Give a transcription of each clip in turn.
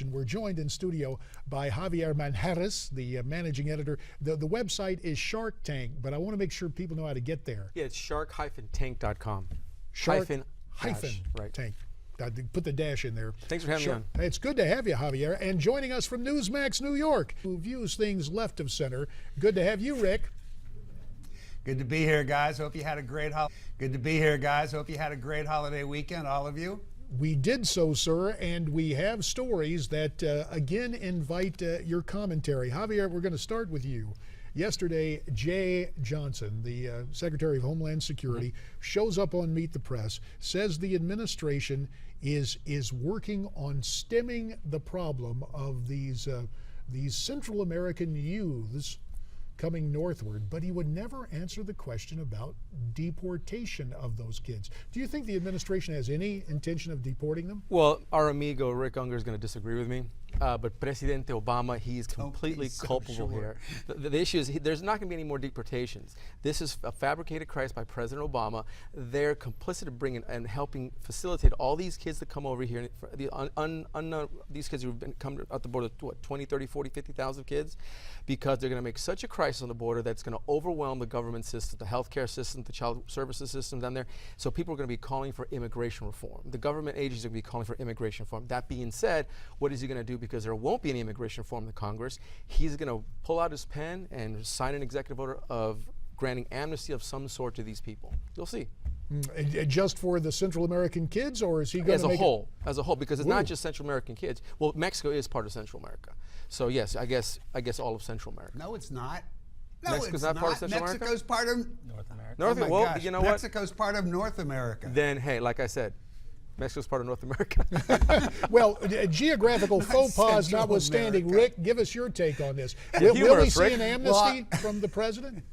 We're joined in studio by Javier Manjarres, the managing editor. The website is Shark Tank, but I want to make sure people know how to get there. Yeah, it's shark-tank.com. Shark-Tank. Right. Put the dash in there. Thanks for having me on. It's good to have you, Javier. And joining us from Newsmax New York, who views things left of center. Good to have you, Rick. Good to be here, guys. Hope you had a great holiday weekend, all of you. We did so, sir, and we have stories that, again, invite your commentary. Javier, we're going to start with you. Yesterday, Jay Johnson, the Secretary of Homeland Security, shows up on Meet the Press, says the administration is working on stemming the problem of these Central American youths coming northward, but he would never answer the question about deportation of those kids. Do you think the administration has any intention of deporting them? Well, our amigo Rick Ungar is going to disagree with me, but Presidente Obama, he's completely culpable here. The issue is there's not going to be any more deportations. This is a fabricated crisis by President Obama. They're complicit in bringing and helping facilitate all these kids that come over here. These kids who've come out the border, what, 20, 30, 40, 50,000 kids, because they're going to make such a crisis on the border that's going to overwhelm the government system, the healthcare system, the child services system down there. So people are going to be calling for immigration reform. The government agencies are going to be calling for immigration reform. That being said, what is he going to do? Because there won't be any immigration reform in the Congress. He's going to pull out his pen and sign an executive order of granting amnesty of some sort to these people. You'll see. Just for the Central American kids, or is he going to make it? As a whole, because it's not just Central American kids. Well, Mexico is part of Central America. So yes, I guess all of Central America. No, it's not. No, Mexico's it's not part of Central Mexico's America? part of North America. North America. Well, you know what? Mexico's part of North America. Then, hey, like I said, Mexico's part of North America. Well, geographical faux pas Central notwithstanding, America. Rick, give us your take on this. Will we see an amnesty from the president?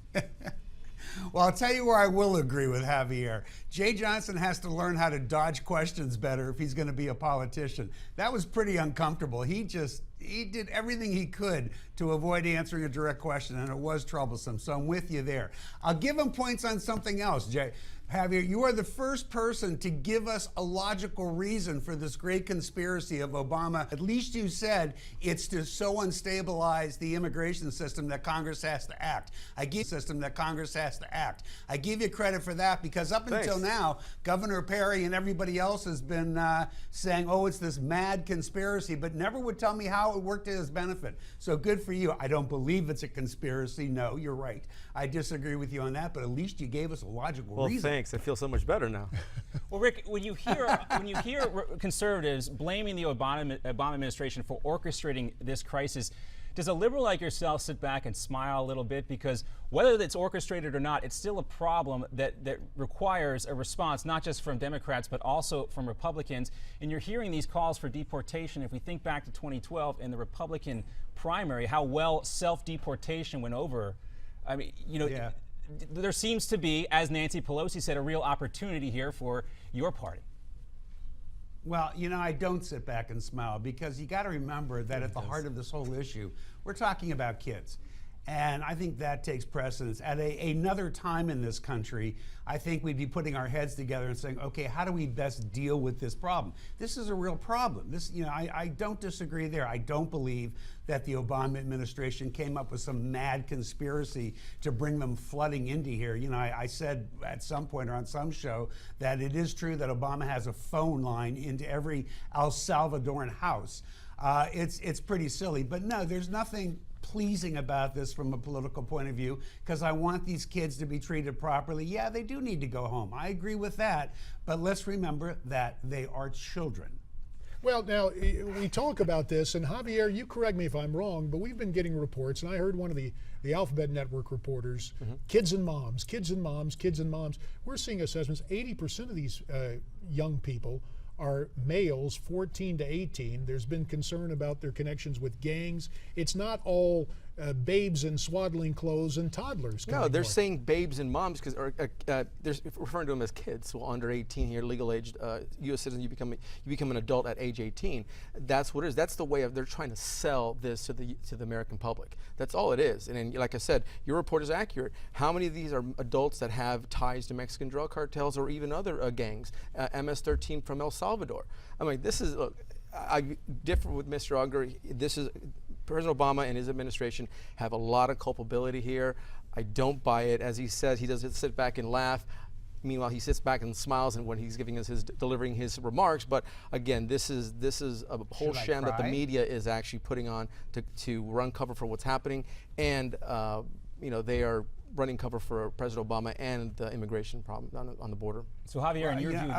Well, I'll tell you where I will agree with Javier. Jay Johnson has to learn how to dodge questions better if he's going to be a politician. That was pretty uncomfortable. He did everything he could to avoid answering a direct question, and it was troublesome. So I'm with you there. I'll give him points on something else, Jay. Javier, you are the first person to give us a logical reason for this great conspiracy of Obama. At least you said it's to so unstabilize the immigration system that Congress has to act. I give you credit for that, because up until now, Governor Perry and everybody else has been saying, oh, it's this mad conspiracy, but never would tell me how it worked to his benefit. So good for you. I don't believe it's a conspiracy. No, you're right. I disagree with you on that, but at least you gave us a logical reason. Thanks. I feel so much better now. Well, Rick, when you hear conservatives blaming the Obama administration for orchestrating this crisis, does a liberal like yourself sit back and smile a little bit? Because whether it's orchestrated or not, it's still a problem that requires a response, not just from Democrats, but also from Republicans. And you're hearing these calls for deportation. If we think back to 2012 in the Republican primary, how well self-deportation went over. I mean, you know, there seems to be, as Nancy Pelosi said, a real opportunity here for your party. Well, you know, I don't sit back and smile, because you got to remember that at the heart of this whole issue, we're talking about kids. And I think that takes precedence. At another time in this country, I think we'd be putting our heads together and saying, okay, how do we best deal with this problem? This is a real problem. This, you know, I don't disagree there. I don't believe that the Obama administration came up with some mad conspiracy to bring them flooding into here. You know, I said at some point or on some show that it is true that Obama has a phone line into every El Salvadoran house. It's pretty silly, but no, there's nothing pleasing about this from a political point of view, because I want these kids to be treated properly. Yeah, they do need to go home. I agree with that, but let's remember that they are children. Well, now, we talk about this, and Javier, you correct me if I'm wrong, but we've been getting reports, and I heard one of the Alphabet Network reporters, kids and moms, kids and moms, kids and moms. We're seeing assessments, 80% of these young people are males 14 to 18. There's been concern about their connections with gangs. It's not all babes in swaddling clothes and toddlers. No, they're saying babes and moms, because they're referring to them as kids. So under 18 here, legal age, U.S. citizen, you become an adult at age 18. That's what it is. That's the way they're trying to sell this to the American public. That's all it is. And like I said, your report is accurate. How many of these are adults that have ties to Mexican drug cartels or even other gangs? MS-13 from El Salvador. I mean, this is. Look, I differ with Mr. Ungar. This is President Obama and his administration have a lot of culpability here. I don't buy it. As he says, he doesn't sit back and laugh. Meanwhile, he sits back and smiles and when he's giving us delivering his remarks. But again, this is a whole sham that the media is actually putting on to run cover for what's happening, and they are running cover for President Obama and the immigration problem on the border. So Javier, in your view,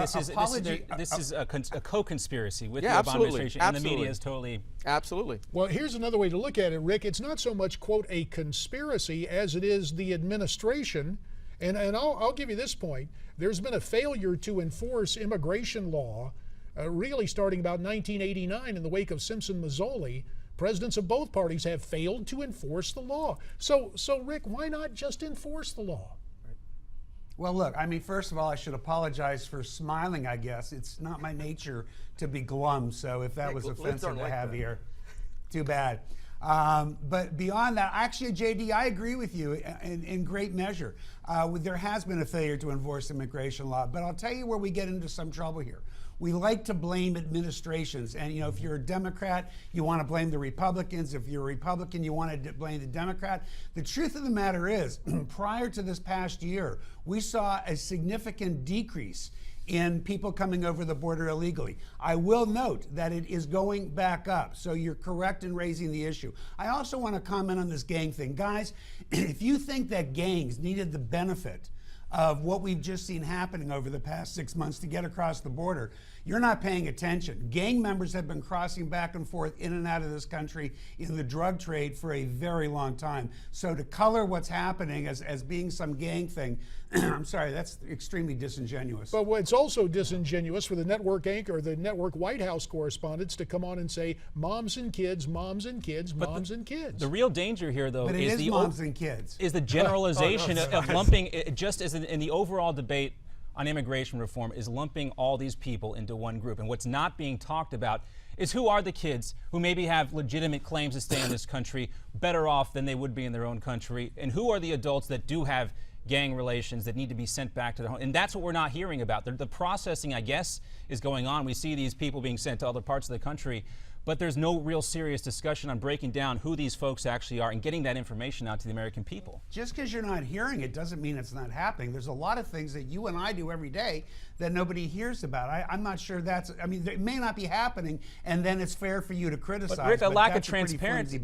this is a co-conspiracy with the Obama absolutely, administration, absolutely. and the media is totally. Absolutely. Well, here's another way to look at it, Rick. It's not so much, quote, a conspiracy as it is the administration. And I'll give you this point. There's been a failure to enforce immigration law really starting about 1989 in the wake of Simpson-Mazzoli. Presidents of both parties have failed to enforce the law. So Rick, why not just enforce the law? Well, look, I mean, first of all, I should apologize for smiling, I guess. It's not my nature to be glum, so if that was offensive to have here, too bad. But beyond that, actually, JD, I agree with you in great measure. There has been a failure to enforce immigration law, but I'll tell you where we get into some trouble here. We like to blame administrations, and if you're a Democrat, you want to blame the Republicans. If you're a Republican, you want to blame the Democrat. The truth of the matter is, prior to this past year, we saw a significant decrease in people coming over the border illegally. I will note that it is going back up, so you're correct in raising the issue. I also want to comment on this gang thing. Guys, if you think that gangs needed the benefit of what we've just seen happening over the past 6 months to get across the border, you're not paying attention. Gang members have been crossing back and forth in and out of this country in the drug trade for a very long time. So to color what's happening as being some gang thing, I'm sorry, that's extremely disingenuous. But it's also disingenuous for the network anchor, the network White House correspondents to come on and say, moms and kids, moms and kids, moms and kids. The real danger here, though, is the moms and kids. Is the generalization of lumping, just as in the overall debate on immigration reform, is lumping all these people into one group. And what's not being talked about is who are the kids who maybe have legitimate claims to stay in this country better off than they would be in their own country, and who are the adults that do have gang relations that need to be sent back to their home. And that's what we're not hearing about. The processing, I guess, is going on. We see these people being sent to other parts of the country, but there's no real serious discussion on breaking down who these folks actually are and getting that information out to the American people. Just because you're not hearing it doesn't mean it's not happening. There's a lot of things that you and I do every day that nobody hears about. I'm not sure it may not be happening, and then it's fair for you to criticize. But Rick, a lack of transparency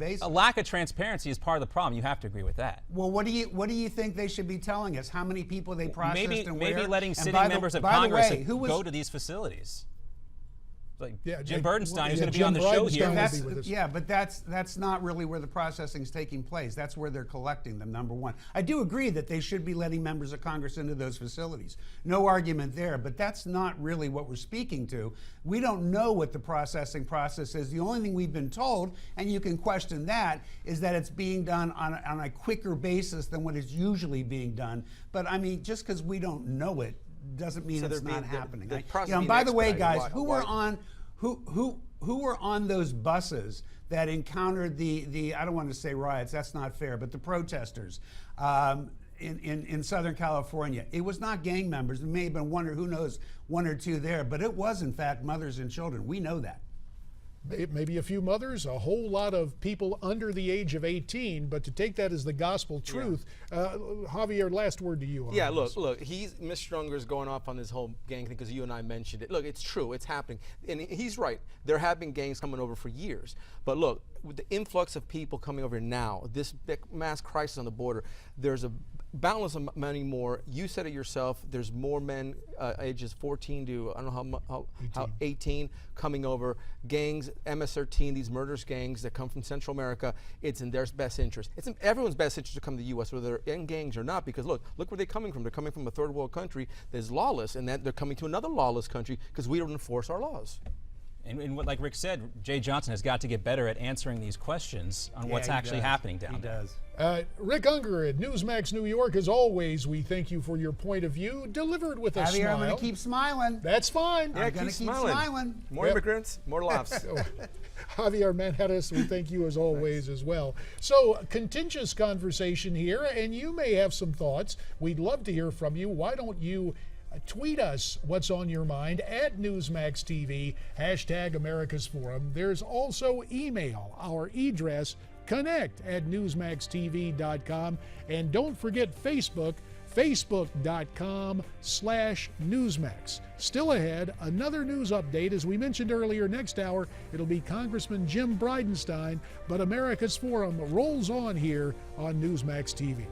is part of the problem. You have to agree with that. Well, what do you think they should be telling us? How many people they processed and where? Maybe letting sitting members of Congress go to these facilities. Like Jim Burdenstein, who's going to be on the show here. But that's not really where the processing is taking place. That's where they're collecting them, number one. I do agree that they should be letting members of Congress into those facilities. No argument there, but that's not really what we're speaking to. We don't know what the processing process is. The only thing we've been told, and you can question that, is that it's being done on a quicker basis than what is usually being done. But I mean, just because we don't know it doesn't mean it's not happening. And by the way, guys, who were on those buses that encountered the I don't want to say riots, that's not fair, but the protesters in Southern California? It was not gang members. There may have been one or two there, but it was in fact mothers and children. We know that. Maybe a few mothers, a whole lot of people under the age of 18, but to take that as the gospel truth, Javier, last word to you on this. Look, Mr. Ungar's going off on this whole gang thing because you and I mentioned it. Look, it's true, it's happening. And he's right. There have been gangs coming over for years. But look, with the influx of people coming over now, this big mass crisis on the border, there's a boundless of many more. You said it yourself, there's more men ages 14 to, I don't know how 18 coming over. Gangs, MS-13, these murderous gangs that come from Central America, it's in their best interest. It's in everyone's best interest to come to the U.S., whether they're in gangs or not, because look where they're coming from. They're coming from a third world country that's lawless, and that they're coming to another lawless country because we don't enforce our laws. And what, like Rick said, Jay Johnson has got to get better at answering these questions on what's actually happening down there. He does. Rick Ungar at Newsmax New York, as always, we thank you for your point of view, delivered with a smile. I'm going to keep smiling. That's fine. I'm going to keep smiling. More immigrants, more laughs. Javier Manjarres, we thank you as always as well. So, contentious conversation here, and you may have some thoughts. We'd love to hear from you. Why don't you Tweet us what's on your mind at Newsmax TV, hashtag America's Forum. There's also email. Our address, connect@newsmaxtv.com. And don't forget Facebook, facebook.com/Newsmax. Still ahead, another news update. As we mentioned earlier, next hour, it'll be Congressman Jim Bridenstine. But America's Forum rolls on here on Newsmax TV.